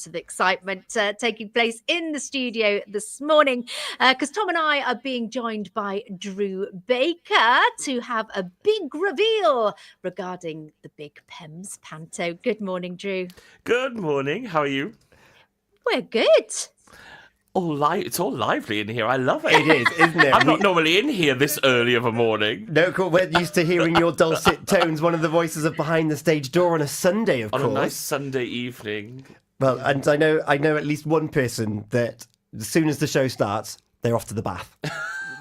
lots of excitement taking place in the studio this morning because Tom and I are being joined by Drew Baker to have a big reveal regarding the big Pembs Panto. Good morning, Drew. Good morning. How are you? We're good. It's all lively in here. I love it. It is, isn't it? I'm not normally in here this early of a morning. No, cool. We're used to hearing your dulcet tones, one of the voices of Behind the Stage Door on a Sunday, of course. On a nice Sunday evening. Well, and I know at least one person that as soon as the show starts, they're off to the bath.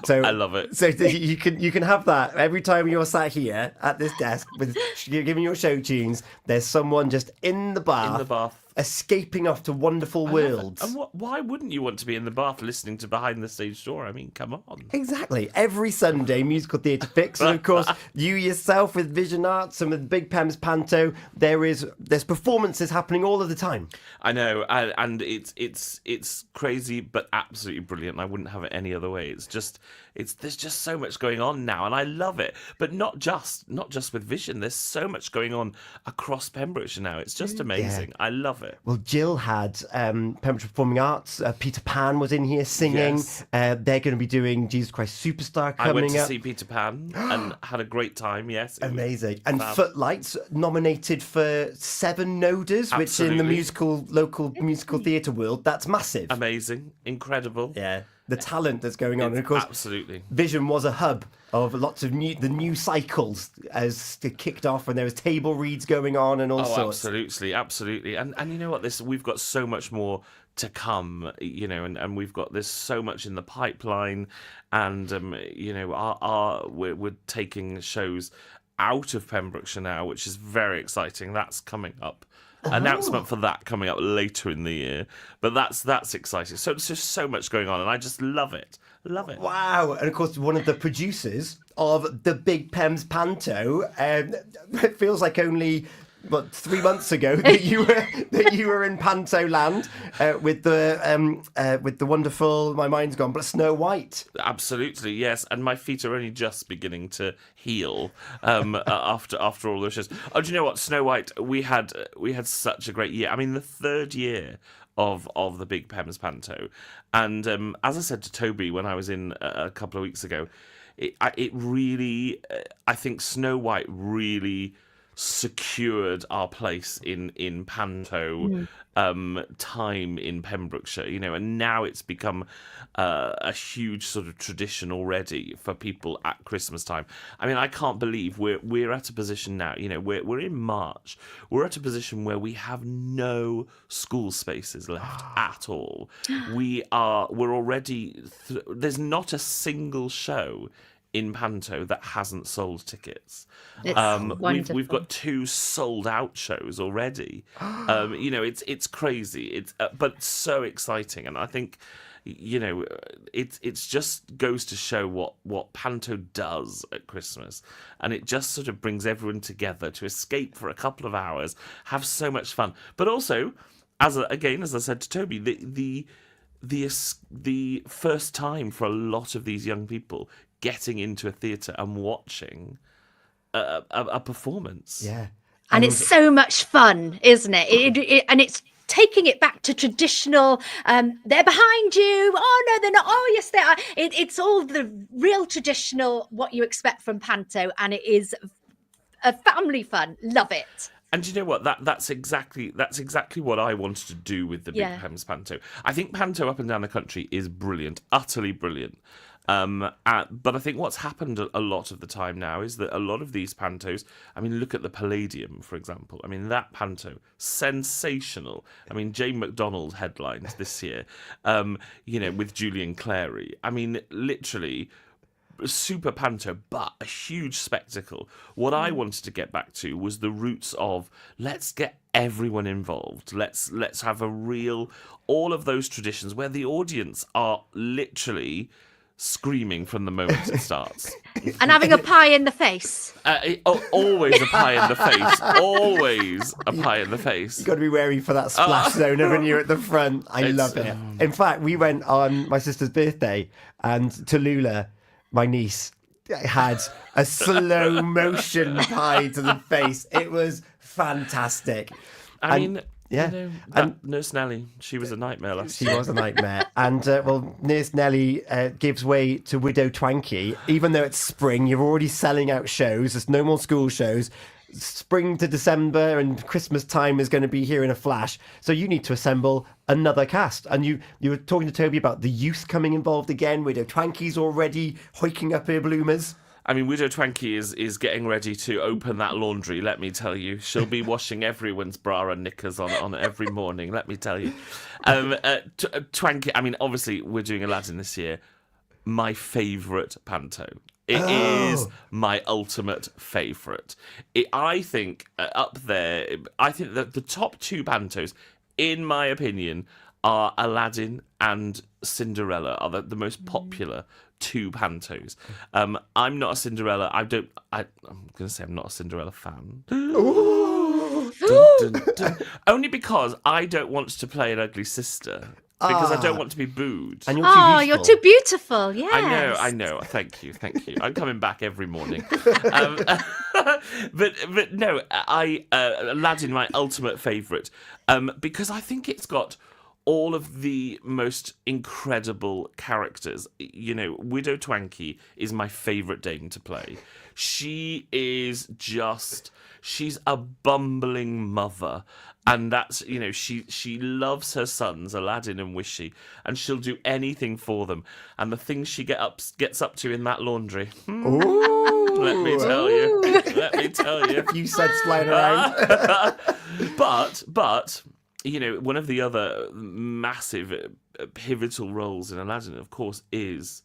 So I love it. So you can have that every time you're sat here at this desk with giving your show tunes. There's someone just in the bath. Escaping off to wonderful worlds. And why wouldn't you want to be in the bath listening to Behind the Stage Door? I mean, come on. Exactly. Every Sunday, Musical Theatre Fix. And of course, you yourself with Vision Arts and with Big Pembs Panto, there's performances happening all of the time. I know, and it's crazy, but absolutely brilliant. I wouldn't have it any other way. There's just so much going on now, and I love it. But not just with Vision. There's so much going on across Pembrokeshire now. It's just amazing. Yeah. I love it. Well, Jill had Pembrokeshire Performing Arts. Peter Pan was in here singing. Yes. They're going to be doing Jesus Christ Superstar coming up. I went to see Peter Pan and had a great time. Yes, amazing. And Footlights nominated for 7 Nodas, which in the local musical theatre world, that's massive. Amazing, incredible. Yeah. The talent that's going on. And of course, absolutely. Vision was a hub of lots of the new cycles as it kicked off, and there was table reads going on and all sorts. Absolutely. And you know what? We've got so much more to come, and we've got this so much in the pipeline, and we're taking shows out of Pembrokeshire now, which is very exciting. That's coming up. Announcement for that coming up later in the year, but that's exciting. So there's just so much going on, and I just love it. Wow! And of course, one of the producers of the Big Pembs Panto. It feels like only 3 months ago that you were in Panto land with the wonderful, my mind's gone, but Snow White. Absolutely, yes. And my feet are only just beginning to heal after all those shows. Oh, do you know what? Snow White, we had such a great year. I mean, the 3rd year of the Big Pembs Panto, and as I said to Toby when I was in a couple of weeks ago, it really, I think Snow White really secured our place in Panto time in Pembrokeshire, and now it's become a huge sort of tradition already for people at Christmas time. I mean, I can't believe we're at a position now, we're in March, we're at a position where we have no school spaces left at all. We're already there's not a single show in Panto that hasn't sold tickets. We've got 2 sold out shows already. It's crazy. It's but so exciting, and I think it's just goes to show what Panto does at Christmas, and it just sort of brings everyone together to escape for a couple of hours, have so much fun, but also as I said to Toby, the first time for a lot of these young people getting into a theatre and watching a performance. Yeah. And it's so much fun, isn't it? And it's taking it back to traditional, they're behind you. Oh, no, they're not. Oh, yes, they are. It's all the real traditional, what you expect from Panto. And it is a family fun. Love it. And you know what? That's exactly what I wanted to do with the Big Pembs Panto. I think Panto up and down the country is brilliant, utterly brilliant. But I think what's happened a lot of the time now is that a lot of these pantos, I mean, look at the Palladium, for example. I mean, that panto, sensational. I mean, Jane McDonald headlines this year, with Julian Clary. I mean, literally super panto, but a huge spectacle. What I wanted to get back to was the roots of let's get everyone involved. Let's have all of those traditions where the audience are literally screaming from the moment it starts. And having a pie in the face. Always a pie in the face. Always a pie in the face. You've got to be wary for that splash zone when you're at the front. I love it. In fact, we went on my sister's birthday, and Tallulah, my niece, had a slow motion pie to the face. It was fantastic. I mean, Yeah. You know, And that Nurse Nelly, she was a nightmare last she year. was a nightmare. And, well, Nurse Nelly gives way to Widow Twankey. Even though it's spring, you're already selling out shows. There's no more school shows. Spring to December and Christmas time is going to be here in a flash. So you need to assemble another cast. And you were talking to Toby about the youth coming involved again. Widow Twankey's already hoiking up her bloomers. I mean, Widow Twankey is getting ready to open that laundry, let me tell you. She'll be washing everyone's bra and knickers on every morning, let me tell you. Twankey, I mean, obviously, we're doing Aladdin this year. My favourite Panto. It is my ultimate favourite. I think up there, I think that the top two Pantos, in my opinion, are Aladdin and Cinderella, are the most popular two Pantos. I'm not a Cinderella. I'm going to say I'm not a Cinderella fan. Dun, dun, dun. Only because I don't want to play an ugly sister. Because I don't want to be booed. And you're too beautiful. You're too beautiful. Yes. I know. Thank you. I'm coming back every morning. But no, Aladdin, my ultimate favourite, because I think it's got all of the most incredible characters. You know, Widow Twankey is my favourite dame to play. She is she's a bumbling mother. And that's, you know, she loves her sons, Aladdin and Wishy, and she'll do anything for them. And the things she gets up to in that laundry, let me tell you. A few cents flying around. But, you know, one of the other massive pivotal roles in Aladdin, of course, is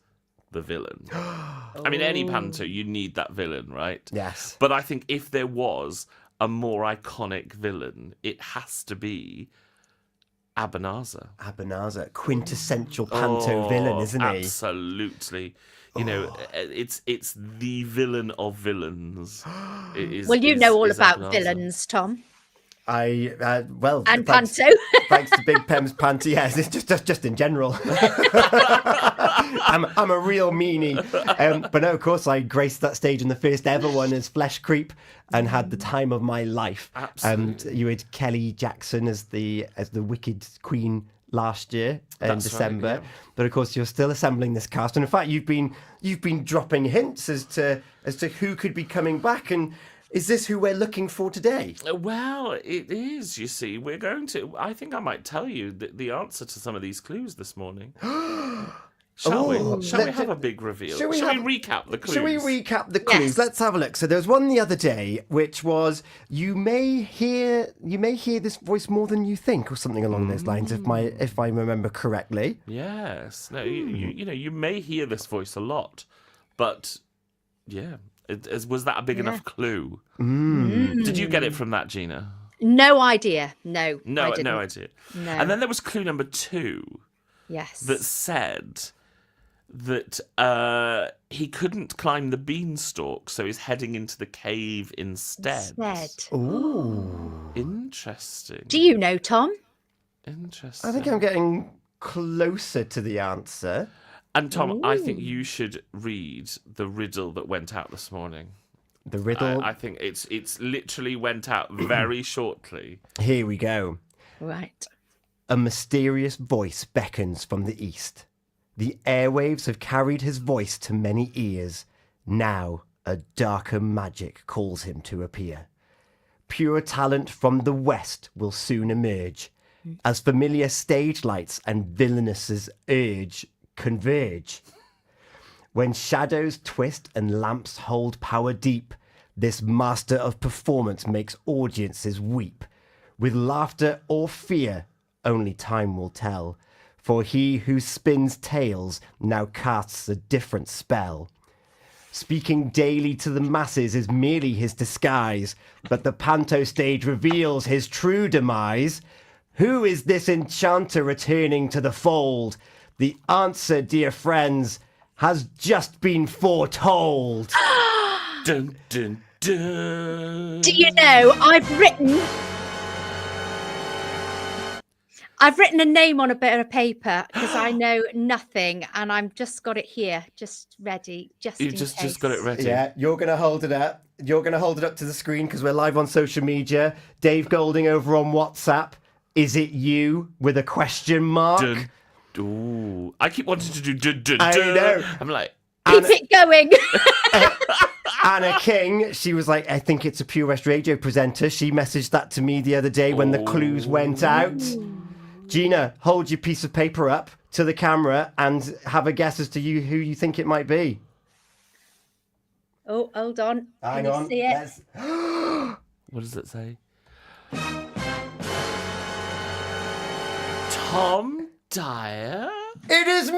the villain. I mean, any Panto, you need that villain, right? Yes. But I think if there was a more iconic villain, it has to be Abanazar. Abanazar, quintessential Panto villain, isn't he? Absolutely. You know, it's the villain of villains. Well, you know all about Abanazar. villains, Tom. And Panto. Thanks to Big Pembs Panto, yes, it's just in general. I'm a real meanie. But no, of course, I graced that stage in the first ever one as Flesh Creep and had the time of my life. Absolutely. You had Kelly Jackson as the Wicked Queen last year in December. Right, yeah. But of course, you're still assembling this cast, and in fact, you've been dropping hints as to who could be coming back. And is this who we're looking for today? Well, it is, you see. We're going to... I think I might tell you the answer to some of these clues this morning. Shall we? Shall we have a big reveal? Shall we recap the clues? Shall we recap the clues? Yes. Let's have a look. So there was one the other day, which was you may hear this voice more than you think, or something along those lines, if I remember correctly. Yes. No, you may hear this voice a lot, but yeah, was that a big enough clue? Did you get it from that, Gina? No idea. No, No, I didn't. no idea. No. And then there was clue number 2 Yes. that said that he couldn't climb the beanstalk, so he's heading into the cave instead. Ooh. Interesting. Do you know, Tom? Interesting. I think I'm getting closer to the answer. And Tom, I think you should read the riddle that went out this morning. The riddle. I think it's literally went out very shortly. Here we go. Right. A mysterious voice beckons from the east. The airwaves have carried his voice to many ears. Now a darker magic calls him to appear. Pure talent from the west will soon emerge, as familiar stage lights and villainous' urge converge. When shadows twist and lamps hold power deep, this master of performance makes audiences weep. With laughter or fear, only time will tell, for he who spins tales now casts a different spell. Speaking daily to the masses is merely his disguise, but the Panto stage reveals his true demise. Who is this enchanter returning to the fold? The answer, dear friends, has just been foretold. Dun, dun, dun. Do you know, I've written a name on a bit of paper because I know nothing, and I've just got it here, just ready, You in just case. got it ready. Yeah, you're going to hold it up. You're going to hold it up to the screen because we're live on social media. Dave Golding over on WhatsApp Is it you with a question mark? Dun, ooh. I keep wanting to do dun, dun, I dun. know. I'm like, Keep it going. Anna King, she was like, I think it's a Pure West Radio presenter. She messaged that to me the other day when the clues went out. Gina, hold your piece of paper up to the camera and have a guess as to who you think it might be. Oh, hold on. Hang Can on. you see it? Yes. what does it say? Tom Dyer? It is me!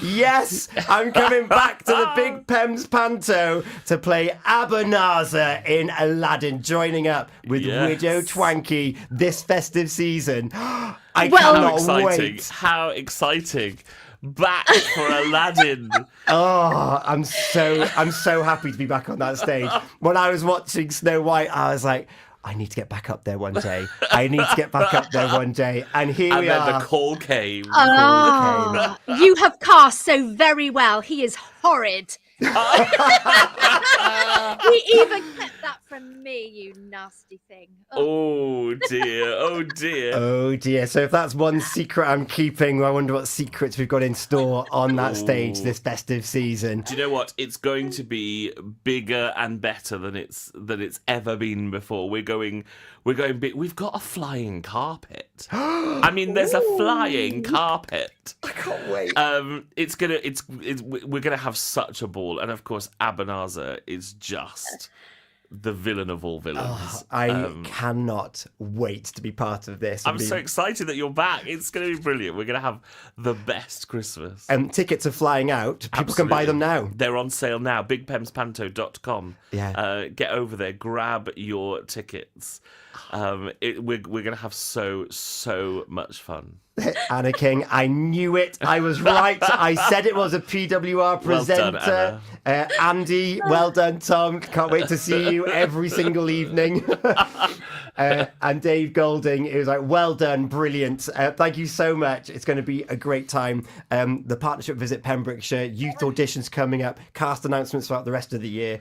Yes, I'm coming back to the big Pembs Panto to play Ebenezer in Aladdin, joining up with Widow Twankey this festive season. I cannot wait. How exciting. Back for Aladdin. Oh, I'm so happy to be back on that stage. When I was watching Snow White, I was like, I need to get back up there one day. And here we are. And then the call came. Oh, you have cast so very well. He is horrid. He even kept that from me, you nasty thing. Oh dear, oh dear. Oh dear. So if that's one secret I'm keeping, I wonder what secrets we've got in store on that stage this festive season. Do you know what? It's going to be bigger and better than it's ever been before. We're going big. We've got a flying carpet. I mean, there's a flying carpet. I can't wait. We're gonna have such a ball, and of course, Ebenezer is just the villain of all villains. I cannot wait to be part of this. I'm so excited that you're back. It's going to be brilliant. We're going to have the best Christmas. Tickets are flying out. People can buy them now. They're on sale now. BigPemsPanto.com. Yeah. Get over there. Grab your tickets. We're going to have so much fun. Anna King, I knew it. I was right. I said it was a PWR presenter. Well done, Andy, well done, Tom. Can't wait to see you every single evening. And Dave Golding, it was like, well done, brilliant. Thank you so much. It's going to be a great time. The partnership Visit Pembrokeshire, youth auditions coming up, cast announcements throughout the rest of the year.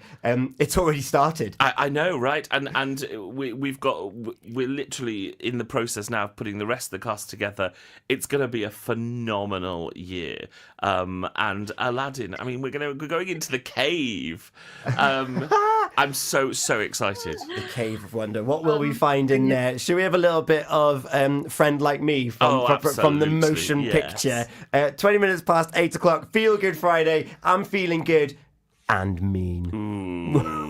It's already started. I know, right? And we're literally in the process now of putting the rest of the cast together. It's going to be a phenomenal year. And Aladdin, I mean, we're going into the cave. I'm so excited. The Cave of Wonder. What will we find in there? Should we have a little bit of Friend Like Me from the motion picture? 20 minutes past 8 o'clock. Feel Good Friday. I'm feeling good and mean.